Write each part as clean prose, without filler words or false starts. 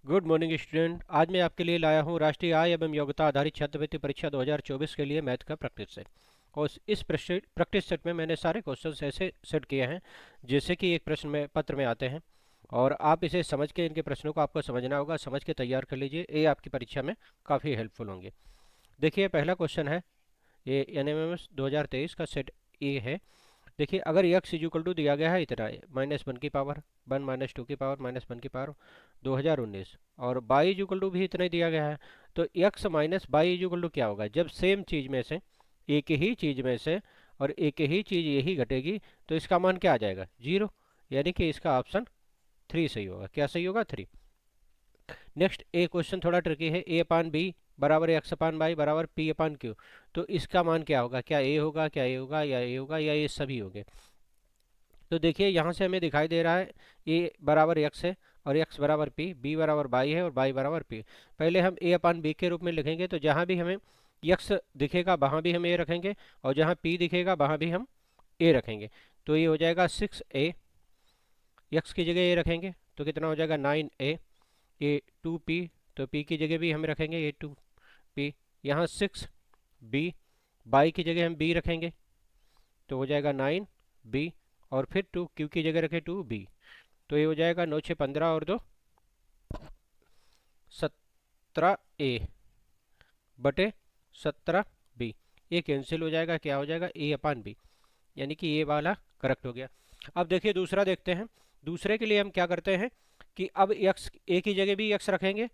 Good morning student. आज मैं आपके लिए लाया हूँ राष्ट्रीय आय एवं योग्यता आधारित छात्रवृत्ति परीक्षा 2024 के लिए मैथ का प्रैक्टिस सेट। और इस प्रैक्टिस सेट में मैंने सारे क्वेश्चंस ऐसे सेट किए हैं जैसे कि एक प्रश्न में पत्र में आते हैं, और आप इसे समझ के इनके प्रश्नों को आपको समझना होगा, समझ के तैयार कर लीजिए। ये आपकी परीक्षा में काफ़ी हेल्पफुल होंगे। देखिए, पहला क्वेश्चन है, ये NMMS 2023 का सेट ए है। देखिए, अगर x इक्वल टू दिया गया है इतना -1 की पावर 1 -2 की पावर -1 की पावर 2019, और y इक्वल टू भी इतना ही दिया गया है, तो x minus y equal to क्या होगा? जब सेम चीज़ में से, एक ही चीज़ में से और एक ही चीज़ यही घटेगी तो इसका मान क्या आ जाएगा? 0। यानी कि इसका ऑप्शन 3 सही होगा। क्या सही होगा? 3। नेक्स्ट ए क्वेश्चन थोड़ा ट्रिकी है। ए अपान बी बराबर एक्स अपान वाई बराबर पी अपान क्यू, तो इसका मान क्या होगा? क्या ए होगा, क्या ए होगा, या ए होगा, या ये सभी होंगे? तो देखिए, यहाँ से हमें दिखाई दे रहा है ए बराबर एक्स है और एक्स बराबर पी, बी बराबर बाई है और बाई बराबर पी। पहले हम ए अपान बी के रूप में लिखेंगे, तो जहाँ भी हमें एक्स दिखेगा वहाँ भी हम ए रखेंगे, और जहाँ पी दिखेगा वहाँ भी हम ए रखेंगे। तो ये हो जाएगा 6a। एक्स की जगह ए रखेंगे तो कितना हो जाएगा? 9a। ए 2p, तो p की जगह भी हम रखेंगे ए 2p। यहाँ 6b, बाई की जगह हम b रखेंगे तो हो जाएगा 9b, और फिर 2q की जगह रखे 2b, तो ये हो जाएगा 9 6 15 और 2 17a बटे 17b। ये कैंसिल हो जाएगा, क्या हो जाएगा? a अपान b, यानी कि ये वाला करेक्ट हो गया। अब देखिए, दूसरा देखते हैं। दूसरे के लिए हम क्या करते हैं कि अब x, a की जगह भी x रखेंगे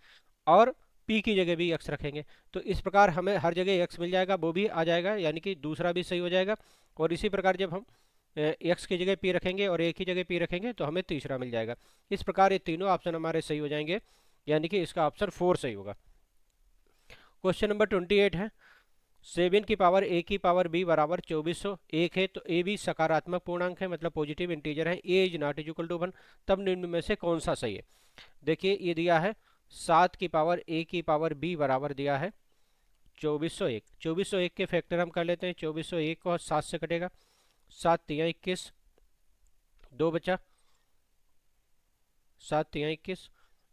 और p की जगह भी x रखेंगे, तो इस प्रकार हमें हर जगह x मिल जाएगा, वो भी आ जाएगा, यानी कि दूसरा भी सही हो जाएगा। और इसी प्रकार जब हम x की जगह p रखेंगे और a की जगह p रखेंगे तो हमें तीसरा मिल जाएगा। इस प्रकार ये तीनों ऑप्शन हमारे सही हो जाएंगे, यानी कि इसका ऑप्शन 4 सही होगा। क्वेश्चन नंबर 28 है, 7 की पावर a की पावर b बराबर 2401 है, तो a भी सकारात्मक पूर्णांक है, मतलब पॉजिटिव इंटीजर है। a is not equal to 1, तब निम्न में से कौन सा सही है? देखिए, ये दिया है 7 की पावर a की पावर b बराबर दिया है 2401। 2401 के फैक्टर हम कर लेते हैं। 2401 को 7 से कटेगा, 7 तिया 21, 2 बचा, 7 तिया 21,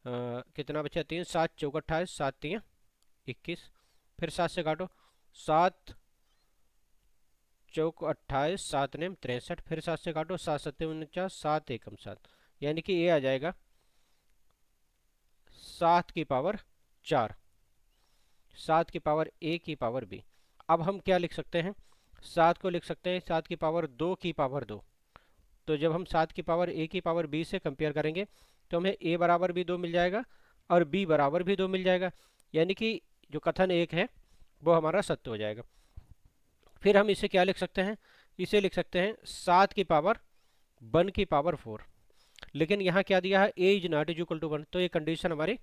कितना बचा? 3, 7 चौक 28, 7 तिया 21, फिर 7 से काटो, 7 चौक 28, 7 नेम 63, फिर 7 से काटो, 7 सत्ते 49, 7 एकम 7, यानी कि ये आ जाएगा 7 की पावर 4, 7 की पावर a की पावर b। अब हम क्या लिख सकते हैं? 7 को लिख सकते हैं 7 की पावर 2 की पावर 2। तो जब हम 7 की पावर a की पावर b से कंपेयर करेंगे तो हमें a बराबर भी 2 मिल जाएगा और b बराबर भी 2 मिल जाएगा, यानी कि जो कथन एक है वो हमारा सत्य हो जाएगा। फिर हम इसे क्या लिख सकते हैं? इसे लिख सकते हैं 7 की पावर 1 की पावर 4। लेकिन यहाँ क्या दिया है? a is not is equal to 1, तो ये कंडीशन हमारी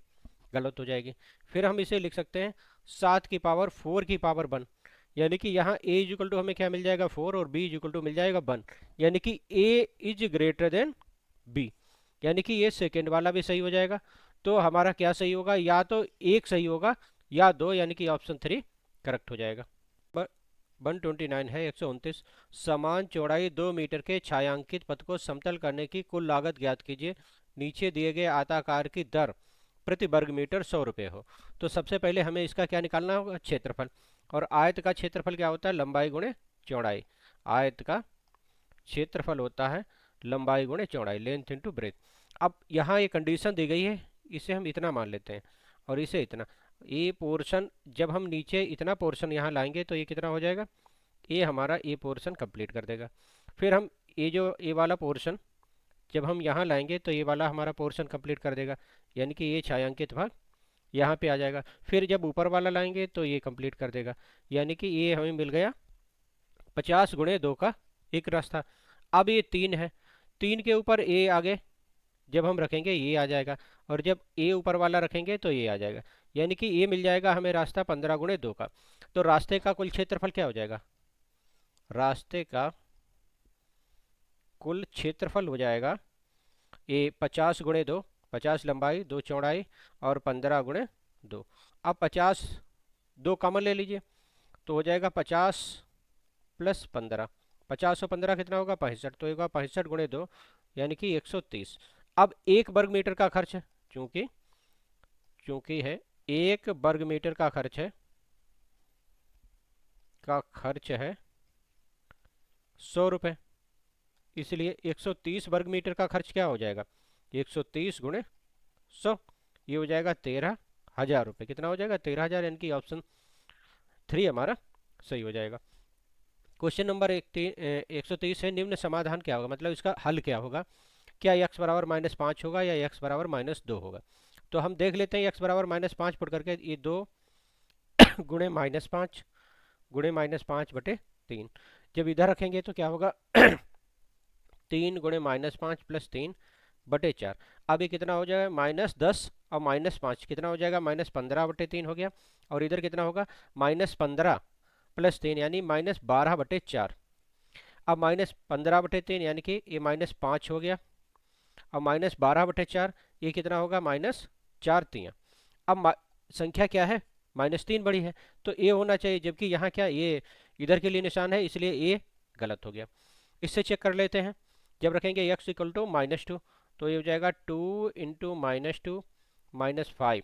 गलत हो जाएगी। फिर हम इसे लिख सकते हैं 7 की पावर 4 की पावर 1, यानी कि यहाँ a इज इक्वल टू हमें क्या मिल जाएगा? 4, और b इज इक्वल टू मिल जाएगा 1, यानी कि a is greater than b, यानी कि ये सेकेंड वाला भी सही हो जाएगा। तो हमारा क्या सही होगा? या तो एक सही होगा या दो, यानी कि ऑप्शन 3 करेक्ट हो जाएगा। 129 है, 129। समान चौड़ाई 2 मीटर के छायांकित पथ को समतल करने की कुल लागत ज्ञात कीजिए। नीचे दिए गए आयताकार की दर प्रति वर्ग मीटर 100 रुपये हो। तो सबसे पहले हमें इसका क्या निकालना होगा? क्षेत्रफल। और आयत का क्षेत्रफल क्या होता है? लंबाई गुणे चौड़ाई। आयत का क्षेत्रफल होता है लंबाई गुणे चौड़ाई, लेंथ इंटू ब्रेथ। अब यहाँ ये कंडीशन दी गई है, इसे हम इतना मान लेते हैं और इसे इतना। ये पोर्शन जब हम नीचे इतना पोर्शन यहाँ लाएंगे तो ये कितना हो जाएगा? ये हमारा ये पोर्शन कंप्लीट कर देगा। फिर हम ये वाला पोर्शन जब हम यहाँ लाएंगे तो ये वाला हमारा पोर्शन कंप्लीट कर देगा, यानी कि ये छायांकित भाग यहाँ पे आ जाएगा। फिर जब ऊपर वाला लाएंगे तो ये कंप्लीट कर देगा, यानी कि ये हमें मिल गया 50 गुणे 2 का एक रास्ता। अब ये 3 है, 3 के ऊपर ए आगे जब हम रखेंगे ये आ जाएगा, और जब ए ऊपर वाला रखेंगे तो ये आ जाएगा, यानी कि ये मिल जाएगा हमें रास्ता 15 गुणे 2 का। तो रास्ते का कुल क्षेत्रफल क्या हो जाएगा? रास्ते का कुल क्षेत्रफल हो जाएगा ये 50 गुणे 2, 50 लंबाई 2 चौड़ाई और 15 गुणे 2। अब 50 2 कॉमन ले लीजिए तो हो जाएगा 50 प्लस 15, 50 और 15 कितना होगा? 65, तो होगा 65 गुणे 2, यानी कि 130। अब 1 वर्ग मीटर का खर्च है, चूंकि क्योंकि है 1 वर्ग मीटर का खर्च है 100 रुपये, इसलिए 130 वर्ग मीटर का खर्च क्या हो जाएगा, 130 गुणे 100, ये हो जाएगा 13,000 रुपये। कितना हो जाएगा, 13,000, यानी कि ऑप्शन 3 हमारा सही हो जाएगा। क्वेश्चन नंबर 130 है, निम्न समाधान क्या होगा, मतलब इसका हल क्या होगा, क्या x बराबर -5 होगा या x बराबर -2 होगा। तो हम देख लेते हैं, x बराबर -5 पुट करके ये 2 गुणे -5 गुणे -5 बटे 3, जब इधर रखेंगे तो क्या होगा 3 गुणे -5 प्लस 3 बटे 4। अब ये कितना हो जाएगा, -10 और -5 कितना हो जाएगा, -15 बटे 3 हो गया। और इधर कितना होगा, -15 प्लस 3 यानी -12 बटे 4। अब -15 बटे 3 यानी कि ये -5 हो गया, और -12 बटे 4 ये कितना होगा, -4 तियाँ। अब संख्या क्या है, -3 बड़ी है, तो ए होना चाहिए, जबकि यहाँ क्या ये इधर के लिए निशान है, इसलिए ए गलत हो गया। इससे चेक कर लेते हैं, जब रखेंगे x इक्वल टू -2 तो ये हो जाएगा 2 इंटू -2 -5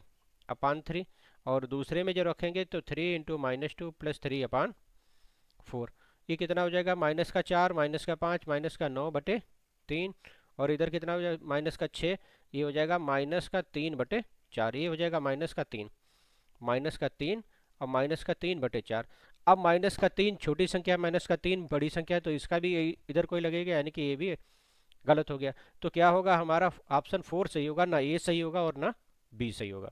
अपान 3, और दूसरे में जब रखेंगे तो 3 इंटू -2 प्लस 3 अपान 4, ये कितना हो जाएगा, -4 -5 -9 बटे 3, और इधर कितना हो जाएगा, -6, ये हो जाएगा -3 बटे 4, ये हो जाएगा -3 और -3 बटे 4। अब -3 छोटी संख्या है, -3 बड़ी संख्या है, तो इसका भी इधर कोई लगेगा, यानी कि ये भी गलत हो गया। तो क्या होगा, हमारा ऑप्शन 4 सही होगा, ना ए सही होगा और ना बी सही होगा।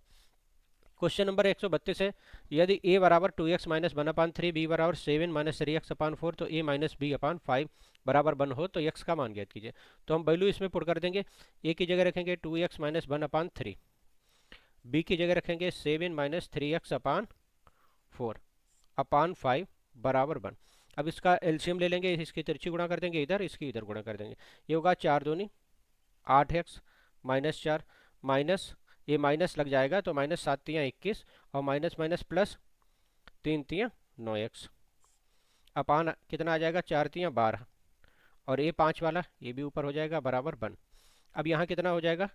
क्वेश्चन नंबर 132 है, यदि a बराबर 2x माइनस 1/3, b बराबर 7 माइनस 3x/4, तो a माइनस b/5 बराबर 1 हो तो x का मान ज्ञात कीजिए। तो हम वैल्यू इसमें पुट कर देंगे, a की जगह रखेंगे 2x माइनस 1/3, b की जगह रखेंगे 7 माइनस 3x/4 अपान 5 बराबर 1। अब इसका एलसीएम ले लेंगे, इसकी तिरछी गुणा कर देंगे इधर, इसकी इधर गुणा कर देंगे, ये होगा 4 दूनी 8x माइनस 4 माइनस ये माइनस लग जाएगा तो -7 तियाँ 21 और माइनस माइनस प्लस 3 तियाँ 9x अपान कितना आ जाएगा, 4 तियाँ 12, और ये 5 वाला ये भी ऊपर हो जाएगा बराबर 1। अब यहाँ कितना हो जाएगा,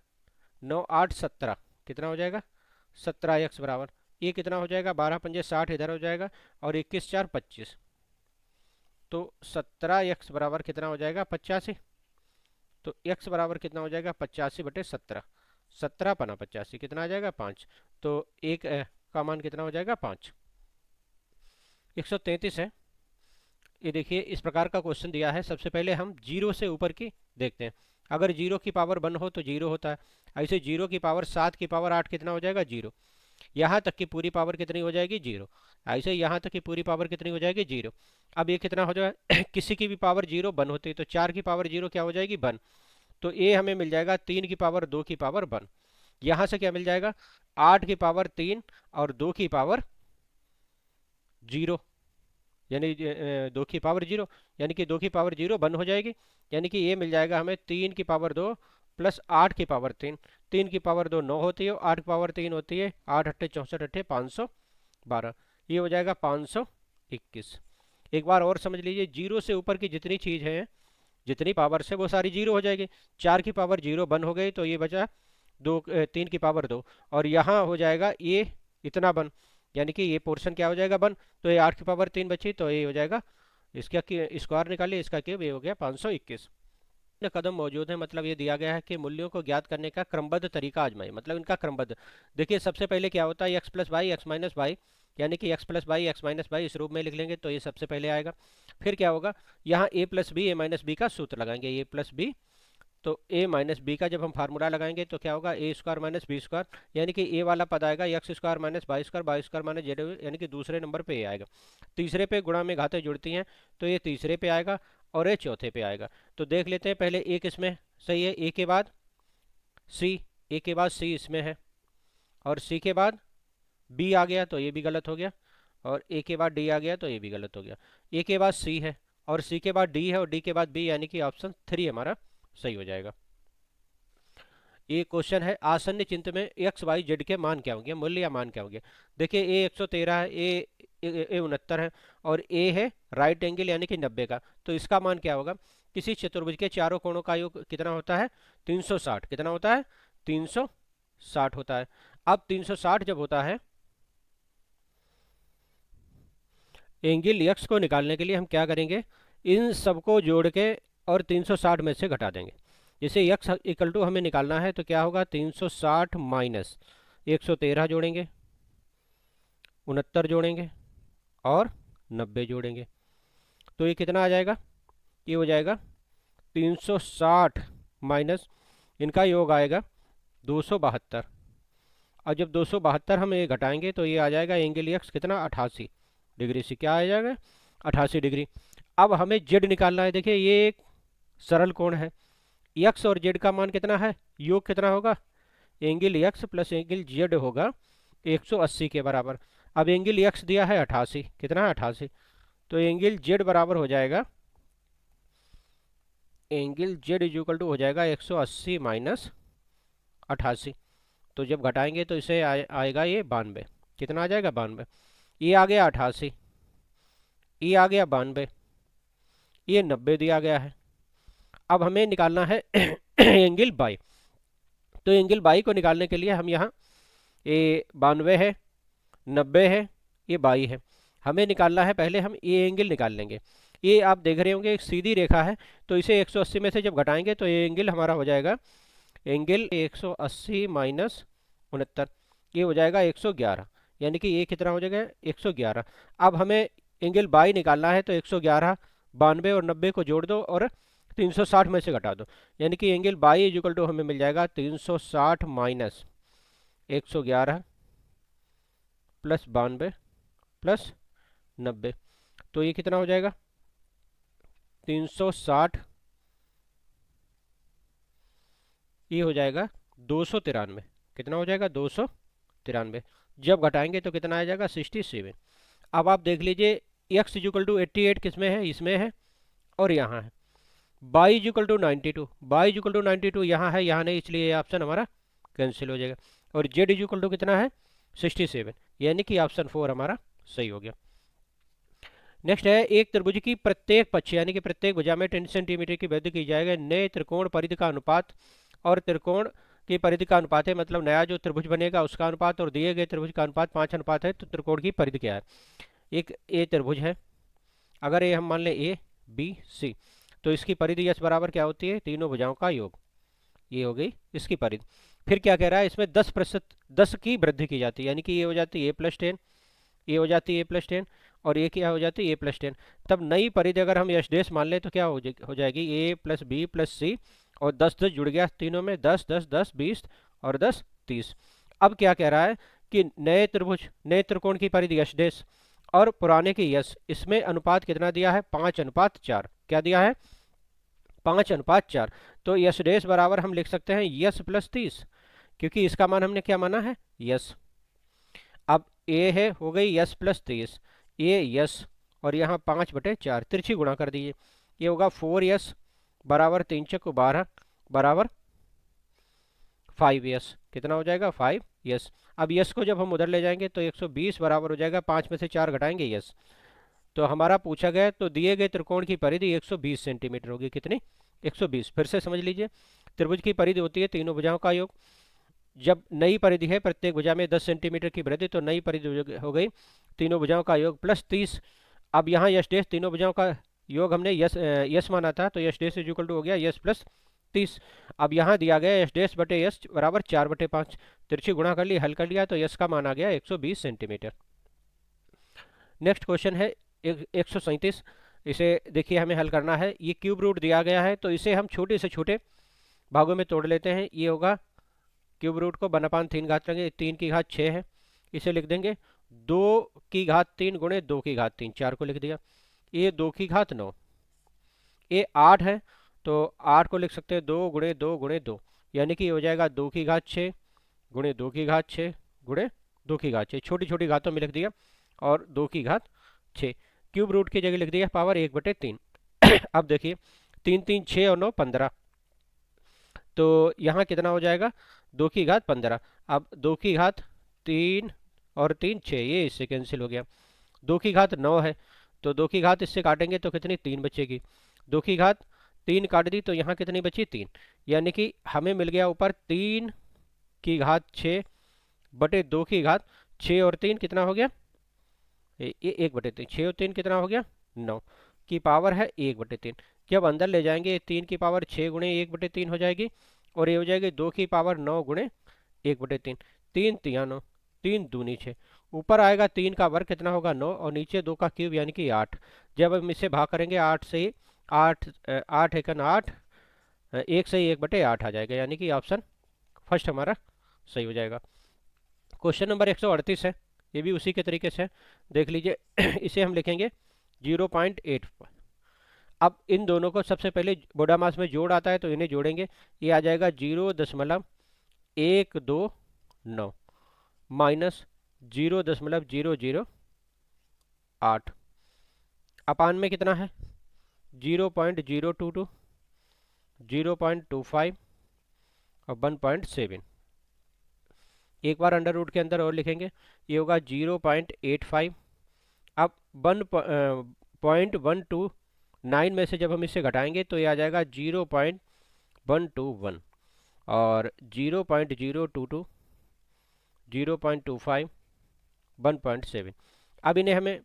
9 8 17, कितना हो जाएगा 17x बराबर, ये कितना हो जाएगा 12 पंजे 60 इधर हो जाएगा, और 21 4 25, तो 17x बराबर कितना हो जाएगा 85। तो x बराबर कितना हो जाएगा 85 बटे 17, 17 पना 85 कितना आ जाएगा 5, तो एक का मान कितना हो जाएगा 5। 133 है, ये देखिए इस प्रकार का क्वेश्चन दिया है। सबसे पहले हम 0 से ऊपर की देखते हैं, अगर 0 की पावर 1 हो तो 0 होता है, ऐसे 0 की पावर 7 की पावर 8 कितना हो जाएगा 0, यहाँ तक की पूरी पावर कितनी हो जाएगी 0, ऐसे यहाँ तक की पूरी पावर कितनी हो जाएगी 0। अब ये कितना हो जाएगा किसी की भी पावर 0 1 होती है, तो 4 की पावर 0 क्या हो जाएगी 1, तो ये हमें मिल जाएगा 3 की पावर 2 की पावर 1। यहाँ से क्या मिल जाएगा 8 की पावर 3 और 2 की पावर 0, यानी 2 की पावर 0, यानी कि 2 की पावर 0 1 हो जाएगी, यानी कि ये मिल जाएगा हमें 3 की पावर 2 प्लस 8 की पावर 3, 3 की पावर 2 9 होती है, 8 की पावर 3 होती है 8 अट्ठे 64 अट्ठे 512, ये हो जाएगा 521। एक बार और समझ लीजिए, 0 से ऊपर की जितनी चीज़ है जितनी पावर से वो सारी 0 हो जाएगी। 4 की पावर 0 1 हो गई, तो ये बचा 3 की पावर 2, और यहाँ हो जाएगा ये इतना 1, यानी कि ये पोर्शन क्या हो जाएगा 1, तो ये 8 की पावर 3 बची, तो ये हो जाएगा इसका स्क्वायर निकालिए, इसका क्यूब, ये हो गया 521। कदम मौजूद है, मतलब ये दिया गया है कि मूल्यों को ज्ञात करने का क्रमबद्ध तरीका आजमाएं, मतलब इनका क्रमबद्ध। देखिए सबसे पहले क्या होता है, x plus Y X minus Y, यानी कि x plus Y X minus Y इस रूप में लिख लेंगे, तो ये सबसे पहले आएगा। फिर क्या होगा, यहाँ a plus B A minus B का सूत्र लगाएंगे, a प्लस बी, तो a माइनस बी का जब हम फार्मूला लगाएंगे तो क्या होगा A square minus B square, यानी कि a वाला पद आएगा X square minus Y square minus Z, यानी कि दूसरे नंबर पे a आएगा। तीसरे पे गुणा में घातें जुड़ती हैं, तो ये तीसरे पे आएगा, और ये चौथे पे आएगा। तो देख लेते हैं, पहले ए किसमें सही है, ए के बाद सी, ए के बाद सी इसमें है, और सी के बाद बी आ गया तो ये भी गलत हो गया, और ए के बाद डी आ गया तो ये भी गलत हो गया। ए के बाद सी है और सी के बाद डी है और डी के बाद बी, यानी कि ऑप्शन 3 हमारा सही हो जाएगा। ये क्वेश्चन है, आसन्न चिन्ह में एक्स वाई जेड के मान क्या होंगे, मूल्य या मान क्या होंगे। देखिए ए 113 है, ए 69 है, और ए है राइट एंगल यानी कि 90 का, तो इसका मान क्या होगा। किसी चतुर्भुज के चारों कोणों का योग कितना होता है 360, कितना होता है 360, 360 होता है। अब 360 जब होता है, एंगल यक्स को निकालने के लिए हम क्या करेंगे, इन सबको जोड़ के और 360 में से घटा देंगे। जैसे यक्स इक्वल टू हमें निकालना है तो क्या होगा, 360 माइनस 113 जोड़ेंगे, 69 जोड़ेंगे और 90 जोड़ेंगे, तो ये कितना आ जाएगा, ये हो जाएगा 360 माइनस इनका योग आएगा 272। और जब 272 हम ये घटाएंगे तो ये आ जाएगा एंगल यक्स कितना, 88 डिग्री से क्या आ जाएगा, 88 डिग्री। अब हमें जेड निकालना है। देखिए ये एक सरल कोण है, यक्स और जेड का मान कितना है, योग कितना होगा, angle x plus angle Z होगा 180 के बराबर। अब एंगल यक्स दिया है 88, कितना है 88, तो एंगल जेड बराबर हो जाएगा, angle Z is equal to हो जाएगा 180 माइनस 88। तो जब घटाएंगे तो इसे आएगा ये 92, कितना आ जाएगा 92, ये आ गया 88, ये आ गया 92, ये 90 दिया गया है। अब हमें निकालना है एंगल बाई। तो एंगल बाई को निकालने के लिए हम यहाँ, ये 92 है, 90 है, ये बाई है, हमें निकालना है पहले हम ये एंगल निकाल लेंगे। ये आप देख रहे होंगे एक सीधी रेखा है, तो इसे 180 में से जब घटाएंगे तो ये एंगल हमारा हो जाएगा, एंगल 180 माइनस 69, ये हो जाएगा 111, यानी कि ये कितना हो जाएगा 111। अब हमें एंगल बाई निकालना है तो 111, 92 और 90 को जोड़ दो और 360 में से घटा दो, यानी कि angle Y is equal to हमें मिल जाएगा 360 माइनस 111 प्लस 92 प्लस 90, तो ये कितना हो जाएगा 360, ये हो जाएगा 293, कितना हो जाएगा 293, जब घटाएंगे तो कितना आ जाएगा 67। अब आप देख लीजिए एक्स इक्वल टू 88 किस में है, इसमें है और यहाँ है। Y equal to 92, Y equal to 92 यहाँ है, यहाँ नहीं, इसलिए ये ऑप्शन हमारा कैंसिल हो जाएगा। और जेड इक्वल टू कितना है 67, यानी कि ऑप्शन 4 हमारा सही हो गया। नेक्स्ट है, एक त्रिभुज की प्रत्येक पक्ष यानी कि प्रत्येक भुजा में 10 सेंटीमीटर की वृद्धि की जाएगी। नए त्रिकोण परिधि का अनुपात और त्रिकोण की परिधि का अनुपात है, मतलब नया जो त्रिभुज बनेगा उसका अनुपात और दिए गए त्रिभुज का अनुपात 5 अनुपात है, तो त्रिकोण की परिधि क्या है। एक ए त्रिभुज है, अगर ये हम मान लें ए बी सी, तो इसकी परिधि यस बराबर क्या होती है, तीनों भुजाओं का योग, ये हो गई इसकी परिधि। फिर क्या कह रहा है, इसमें 10% 10 की वृद्धि की जाती है, यानी कि ये हो जाती है ए प्लस 10, ये हो जाती है ए प्लस 10 और ये क्या हो जाती है ए प्लस 10। तब नई परिधि अगर हम यश डेश मान लें तो क्या हो जाएगी ए प्लस बी प्लस सी, और 10 10 जुड़ गया तीनों में, 10 10 10 20 और 10 30। अब क्या कह रहा है कि नए त्रिभुज, नए त्रिकोण की परिधि यश डेश और पुराने की यश, इसमें अनुपात कितना दिया है 5:4, क्या दिया है 5:4। तो यश डेश बराबर हम लिख सकते हैं यस प्लस 30, क्योंकि इसका मान हमने क्या माना है यस। अब ए है हो गई यस प्लस 30, ये यस और यहाँ 5/4 तिरछी गुणा कर दीजिए, ये होगा 4 बराबर 3 चक 12 बराबर 5 कितना हो जाएगा 5 अब यस को जब हम उधर ले जाएंगे तो 120 बराबर हो जाएगा, 5 में से 4 घटाएंगे यस। तो हमारा पूछा गया तो दिए गए त्रिकोण की परिधि 120 सेंटीमीटर होगी, कितनी 120। फिर से समझ लीजिए, त्रिभुज की परिधि होती है तीनों भुजाओं का योग, जब नई परिधि है प्रत्येक भुजा में 10 सेंटीमीटर की वृद्धि, तो नई परिधि हो गई तीनों भुजाओं का योग प्लस 30। अब यहाँ यश डेश तीनों भुजाओं का योग हमने यस माना था, तो यश डेश इक्वल टू हो गया यस प्लस 30। अब यहाँ दिया गया यश डेश बटे यस बराबर 4/5, तिरछी गुणा कर ली, हल कर लिया तो यस का मान आ गया 120 सेंटीमीटर। नेक्स्ट क्वेश्चन है 137, इसे देखिए हमें हल करना है। ये क्यूब रूट दिया गया है तो इसे हम छोटे से छोटे भागों में तोड़ लेते हैं। ये होगा क्यूब रूट को 1/3 घात रखेंगे, 3 की घात 6 है, इसे लिख देंगे 2 की घात 3 गुणे 2 की घात 3, 4 को लिख दिया। ये 2 की घात 9, ये 8 है तो 8 को लिख सकते हैं 2 गुणे 2 गुणे 2, यानी कि हो जाएगा 2 की घात 6 गुणे 2 की घात 6 गुणे 2 की घात 6, छोटी छोटी घातों में लिख दिया और 2 की घात 6। क्यूब रूट की जगह लिख दिया पावर 1/3। अब देखिए 3 3 6 और 9 15, तो यहाँ कितना हो जाएगा 2 की घात 15। अब 2 की घात 3 और 3 6, ये इससे कैंसिल हो गया। 2 की घात 9 है तो 2 की घात इससे काटेंगे तो कितनी 3 बचेगी, 2 की घात 3 काट दी तो यहाँ कितनी बची 3, यानी कि हमें मिल गया ऊपर 3 की घात 6 बटे 2 की घात 6 और 3 कितना हो गया, ये 1/3, 6 और 3 कितना हो गया 9 की पावर है 1/3। जब अंदर ले जाएंगे 3 की पावर 6 गुणे 1/3 हो जाएगी, और ये हो जाएगी 2 की पावर 9 गुणे 1/3। 3 तिया 9, 3 दूनी 6, ऊपर आएगा 3 का वर्ग कितना होगा 9, और नीचे 2 का क्यूब यानी कि 8। जब हम इसे भाग करेंगे 8 से, 8 8 एकन 8, 1 से 1/8 आ जाएगा, यानी कि ऑप्शन फर्स्ट हमारा सही हो जाएगा। क्वेश्चन नंबर 138 है, ये भी उसी के तरीके से देख लीजिए। इसे हम लिखेंगे 0.8। अब इन दोनों को सबसे पहले बोडामास में जोड़ आता है तो इन्हें जोड़ेंगे, ये आ जाएगा 0.129 माइनस 0.0008 अपान में कितना है 0.022, 0.25 और 1.7। एक बार अंडर रूट के अंदर और लिखेंगे, ये होगा 0.85। अब 1.129 में से जब हम इसे घटाएंगे तो ये आ जाएगा 0.121, और 0.022, 0.25, 1.7। अब इन्हें हमें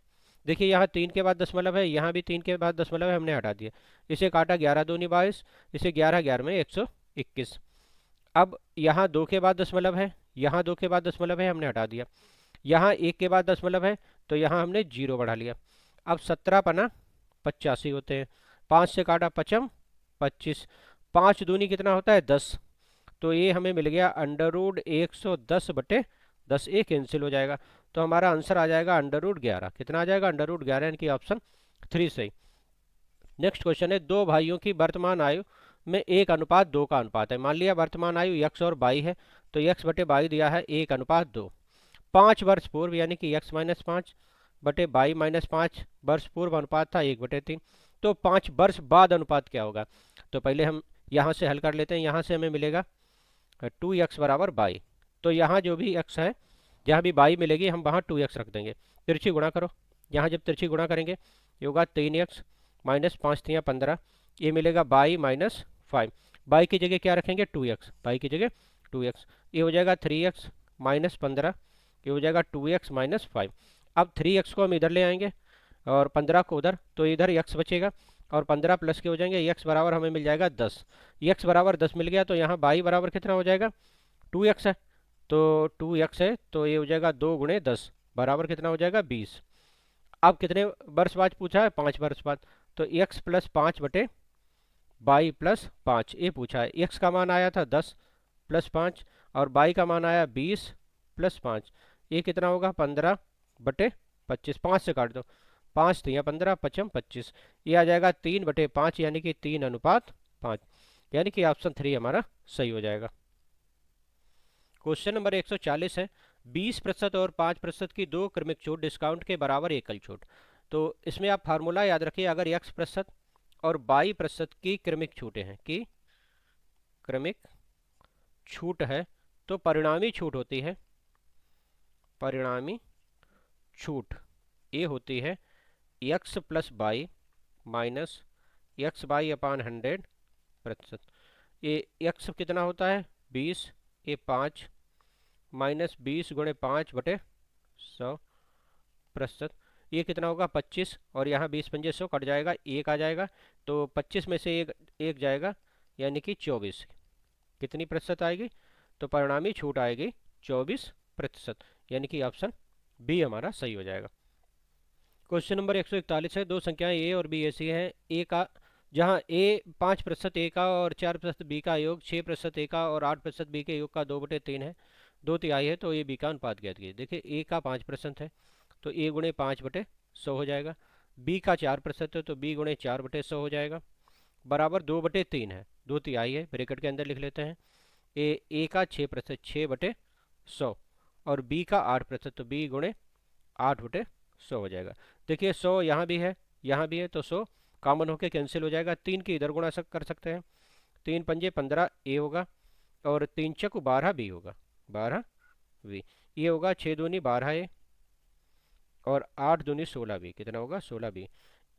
देखिए, यहाँ 3 के बाद दशमलव है, यहाँ भी 3 के बाद दशमलव है, हमने हटा दिया। इसे काटा 11 दूनी 22, इसे 11 11 में 121। अब यहाँ 2 के बाद दशमलव है, यहाँ 2 के बाद दशमलव है, हमने हटा दिया। यहाँ 1 के बाद दशमलव है तो यहाँ हमने 0 बढ़ा लिया। अब 17 पना 85 होते हैं, 5 से काटा 5 25, 5 दूनी कितना होता है 10, तो ये हमें मिल गया √110/10। ये कैंसिल हो जाएगा, तो हमारा आंसर आ जाएगा √11। कितना आ जाएगा √11, यानी कि ऑप्शन 3 सही। नेक्स्ट क्वेश्चन है, दो भाइयों की वर्तमान आयु में 1:2 का अनुपात है। मान लिया वर्तमान आयु x और y है, तो x/y दिया है 1:2। 5 वर्ष पूर्व यानी कि x-5/y-5 वर्ष पूर्व अनुपात था 1/3। तो 5 वर्ष बाद अनुपात क्या होगा, तो पहले हम यहाँ से हल कर लेते हैं। यहाँ से हमें मिलेगा 2x बराबर y, तो यहाँ जो भी x है, जहाँ भी y मिलेगी हम वहाँ 2x रख देंगे। तिरछी गुणा करो, यहाँ जब तिरछी गुणा करेंगे ये होगा 3x माइनस 5 3 15, ये मिलेगा y माइनस 5। y की जगह क्या रखेंगे 2x, y की जगह 2x, ये हो जाएगा 3x माइनस 15, ये हो जाएगा 2x माइनस 5। अब 3x को हम इधर ले आएंगे और 15 को उधर, तो इधर x बचेगा और 15 प्लस के हो जाएंगे। x बराबर हमें मिल जाएगा 10, x बराबर 10 मिल गया, तो यहाँ y बराबर कितना हो जाएगा 2x है, तो 2x है, तो ये हो जाएगा 2 गुणे 10 बराबर कितना हो जाएगा 20। अब कितने वर्ष बाद पूछा है 5 वर्ष बाद, तो x प्लस 5/y प्लस 5 ये पूछा है। x का मान आया था 10 प्लस 5 और y का मान आया 20 प्लस 5, ये कितना होगा 15/25। 5 से काट दो, 5 3 15 5 25, ये आ जाएगा 3/5 यानी कि 3:5, यानी कि ऑप्शन 3 हमारा सही हो जाएगा। क्वेश्चन नंबर 140 है, 20% और 5% की दो क्रमिक छूट डिस्काउंट के बराबर एकल छूट। तो इसमें आप फार्मूला याद रखिए, अगर x% और y% की क्रमिक छूटें हैं, कि क्रमिक छूट है, तो परिणामी छूट होती है, परिणामी छूट ये होती है x plus y minus x/100%। ये x कितना होता है 20, ये 5 माइनस 20 गुणे 5/100%, ये कितना होगा 25, और यहाँ 20 पंजे 100 कट जाएगा, 1 आ जाएगा, तो 25 में से एक जाएगा, यानी कि 24। कितनी प्रतिशत आएगी, तो परिणामी छूट आएगी 24%, यानी कि ऑप्शन बी हमारा सही हो जाएगा। क्वेश्चन नंबर 141 है, दो संख्याएं a और b ऐसी हैं, a का जहां a 5% a का और 4% b का योग 6% a का और 8% b के योग का 2/3 है, 2/3 है, तो ये b का अनुपात ज्ञात कीजिए। देखिए a का 5% है तो a गुणे 5/100 हो जाएगा, b का 4% है तो b गुणे 4/100 हो जाएगा, बराबर 2/3 है, 2/3 है, ब्रैकेट के अंदर लिख लेते हैं। a का 6%, 6/100, और b का 8%, तो b गुणे 8/100 हो जाएगा। देखिए 100 यहाँ भी है, यहाँ भी है, तो 100 कॉमन होकर कैंसिल हो जाएगा। 3 की इधर गुणा कर सकते हैं, 3 पंजे 15 a होगा, और 3 चक्कू 12 b होगा, 12 b, ये होगा 6 दूनी 12 a और 8 दूनी 16 b, कितना होगा 16 b।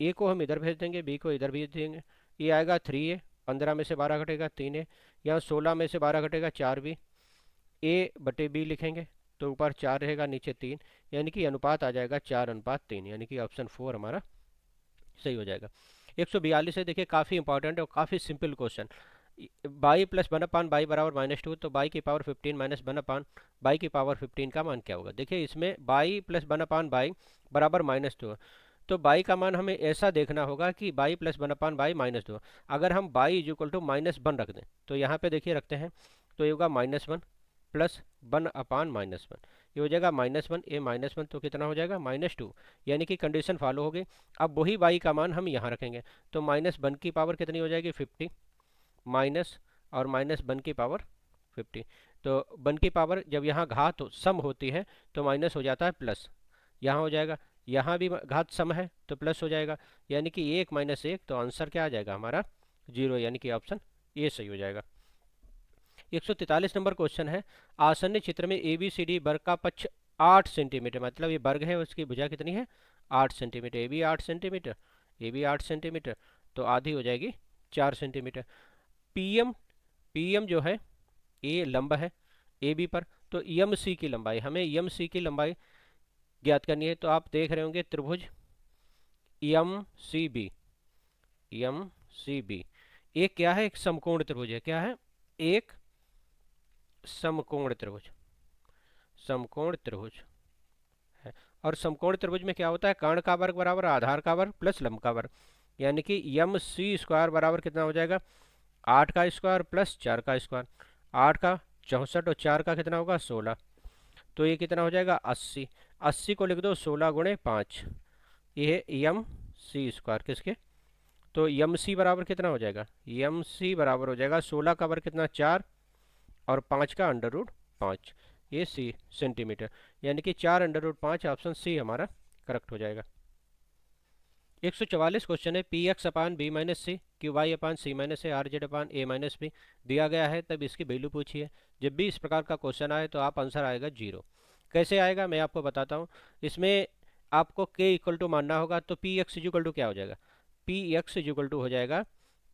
a को हम इधर भेज देंगे, b को इधर भेज देंगे, ये आएगा 3a, 15 में से 12 घटेगा 3a, यहाँ 16 में से 12 घटेगा 4b, A/B लिखेंगे तो ऊपर 4 रहेगा, नीचे 3, यानी कि अनुपात आ जाएगा 4:3, यानी कि ऑप्शन 4 हमारा सही हो जाएगा। 142 है, देखिए काफ़ी इंपॉर्टेंट और काफ़ी सिंपल क्वेश्चन। बाई प्लस 1/बाई बराबर -2, तो बाई की पावर 15 माइनस 1/बाई की पावर 15 का मान क्या होगा। देखिए इसमें बाई प्लस 1/बाई बराबर -2, तो बाई का मान हमें ऐसा देखना होगा कि बाई प्लस 1/बाई -2। अगर हम बाई इज इक्वल टू -1 रख दें तो यहाँ पे देखिए रखते हैं, तो ये होगा -1 प्लस 1/-1, ये हो जाएगा -1, ये -1 तो कितना हो जाएगा -2, यानी कि कंडीशन फॉलो हो गई। अब वही बाई का मान हम यहाँ रखेंगे, तो -1 की पावर कितनी हो जाएगी 50, माइनस और -1 की पावर 50, तो 1 की पावर जब यहाँ घात सम होती है तो माइनस हो जाता है प्लस, यहाँ हो जाएगा, यहाँ भी घात सम है तो प्लस हो जाएगा, यानी कि 1 - 1, तो आंसर क्या आ जाएगा हमारा 0, यानी कि ऑप्शन ए सही हो जाएगा। 143 नंबर क्वेश्चन है, आसन्न चित्र में ABCD वर्ग का पक्ष 8 सेंटीमीटर, मतलब ये वर्ग है, उसकी भुजा कितनी है 8 सेंटीमीटर, ए भी 8 सेंटीमीटर, ए भी 8 सेंटीमीटर, तो आधी हो जाएगी 4 सेंटीमीटर। पीएम जो है ए लंब है ए बी पर, तो एम सी की लंबाई, हमें एम सी की लंबाई ज्ञात करनी है। तो आप देख रहे होंगे त्रिभुज एम सी बी एक क्या है, एक समकोण त्रिभुज है, क्या है, एक समकोण त्रिभुज, समकोण त्रिभुज है। और समकोण त्रिभुज में क्या होता है, कर्ण का वर्ग बराबर आधार का वर्ग प्लस लंब का वर्ग, यानी कि एम सी स्क्वायर बराबर कितना हो जाएगा 8 का स्क्वायर प्लस 4 का स्क्वायर, 8 का 64 और 4 का कितना होगा 16, तो ये कितना हो जाएगा 80, 80 को लिख दो 16 गुणे 5, ये है एम सी स्क्वायर किसके, तो एम सी बराबर कितना हो जाएगा, एम सी बराबर हो जाएगा 16 का वर्ग कितना 4 और 5 का √5, ये सी सेंटीमीटर, यानी कि 4√5, ऑप्शन सी हमारा करेक्ट हो जाएगा। 144 क्वेश्चन है, P x upon B minus C, Q Y upon C minus A, are z upon A minus B दिया गया है, तब इसकी वैल्यू पूछिए। जब भी इस प्रकार का क्वेश्चन आए तो आप आंसर आएगा 0। कैसे आएगा मैं आपको बताता हूँ। इसमें आपको के इक्वल टू मानना होगा, तो P X is equal to क्या हो जाएगा, P X is equal to हो जाएगा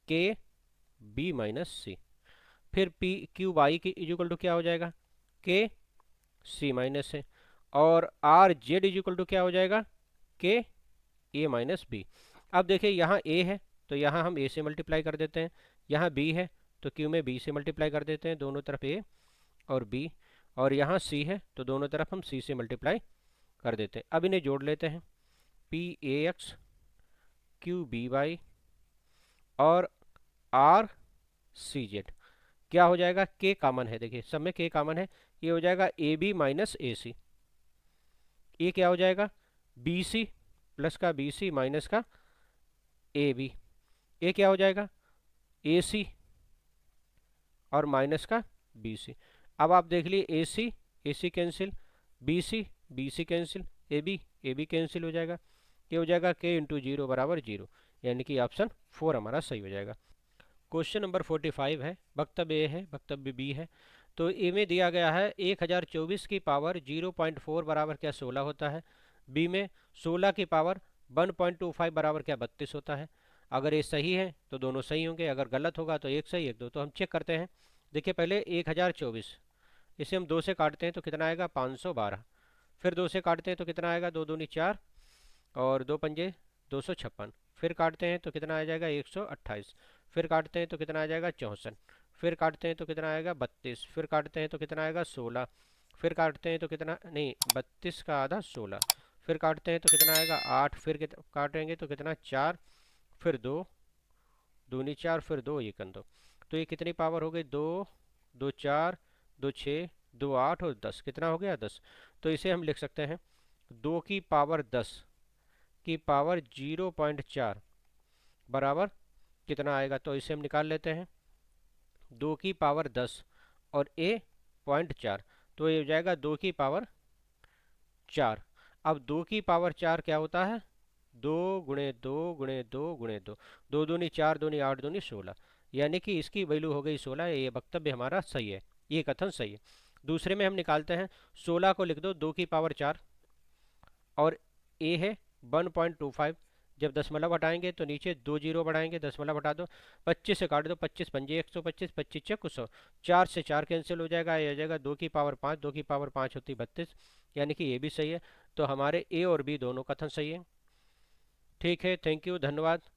के बी माइनस सी, फिर पी क्यू वाई की इज इक्वल टू क्या हो जाएगा के सी माइनस ए, और R Z is equal to क्या हो जाएगा के ए माइनस बी। अब देखिए यहाँ ए है तो यहाँ हम ए से मल्टीप्लाई कर देते हैं, यहाँ बी है तो क्यू में बी से मल्टीप्लाई कर देते हैं, दोनों तरफ ए और बी, और यहाँ सी है तो दोनों तरफ हम सी से मल्टीप्लाई कर देते हैं। अब इन्हें जोड़ लेते हैं, P A X Q B Y और आर सी जेड, क्या हो जाएगा के कॉमन है, देखिए सब में के कॉमन है, ये हो जाएगा ए बी माइनस ए सी, ये क्या हो जाएगा बी सी प्लस का बी सी माइनस का ए बी, ये क्या हो जाएगा ए सी और माइनस का बी सी। अब आप देख लिए A C cancel, B C cancel, A B cancel हो जाएगा, ये हो जाएगा के इंटू 0 बराबर 0, यानी कि ऑप्शन 4 हमारा सही हो जाएगा। क्वेश्चन नंबर 45 है, वक्तव्य ए है वक्तव्य बी है। तो ए में दिया गया है 1024 की पावर 0.4 बराबर क्या 16 होता है, बी में 16 की पावर 1.25 बराबर क्या 32 होता है। अगर ये सही है तो दोनों सही होंगे, अगर गलत होगा तो एक सही एक दो, तो हम चेक करते हैं। देखिए पहले 1024, इसे हम 2 से काटते हैं तो कितना आएगा 512, फिर 2 से काटते हैं तो कितना आएगा 2 दूनी 4 और 2 पंजे 256, फिर काटते हैं तो कितना आ जाएगा 128, फिर काटते हैं तो कितना आ जाएगा 64, फिर काटते हैं तो कितना आएगा 32, फिर काटते हैं तो कितना आएगा 16, फिर काटते हैं तो कितना नहीं 32 का आधा 16, फिर काटते हैं तो कितना आएगा 8, फिर काटेंगे तो कितना 4, फिर 2 दूनी 4, फिर 2 ये कन 2, तो ये कितनी पावर हो गई 2 2 4 2 6 2 8 और 10, कितना हो गया 10। तो इसे हम लिख सकते हैं 2 की पावर 10 की पावर 0.4 बराबर कितना आएगा, तो इसे हम निकाल लेते हैं 2 की पावर 10 और ए 0.4, तो ये हो जाएगा 2 की पावर 4। अब 2 की पावर 4 क्या होता है 2 गुणे 2 गुणे 2 गुणे 2, 2 दूनी 4 दूनी 8 दूनी 16, यानी कि इसकी वैल्यू हो गई 16, ये वक्तव्य हमारा सही है, ये कथन सही है। दूसरे में हम निकालते हैं 16 को लिख दो 2 की पावर 4 और ए है 1.25, जब दशमलव हटाएंगे तो नीचे 2 जीरो बढ़ाएंगे, दशमलव हटा दो, 25 से काट दो, 25 पंजे 125, 25 छः 100, 4 से 4 कैंसिल हो जाएगा, ये हो जाएगा 2 की पावर 5, 2 की पावर 5 होती 32, यानी कि ये भी सही है। तो हमारे ए और बी दोनों कथन सही है। ठीक है, थैंक यू, धन्यवाद।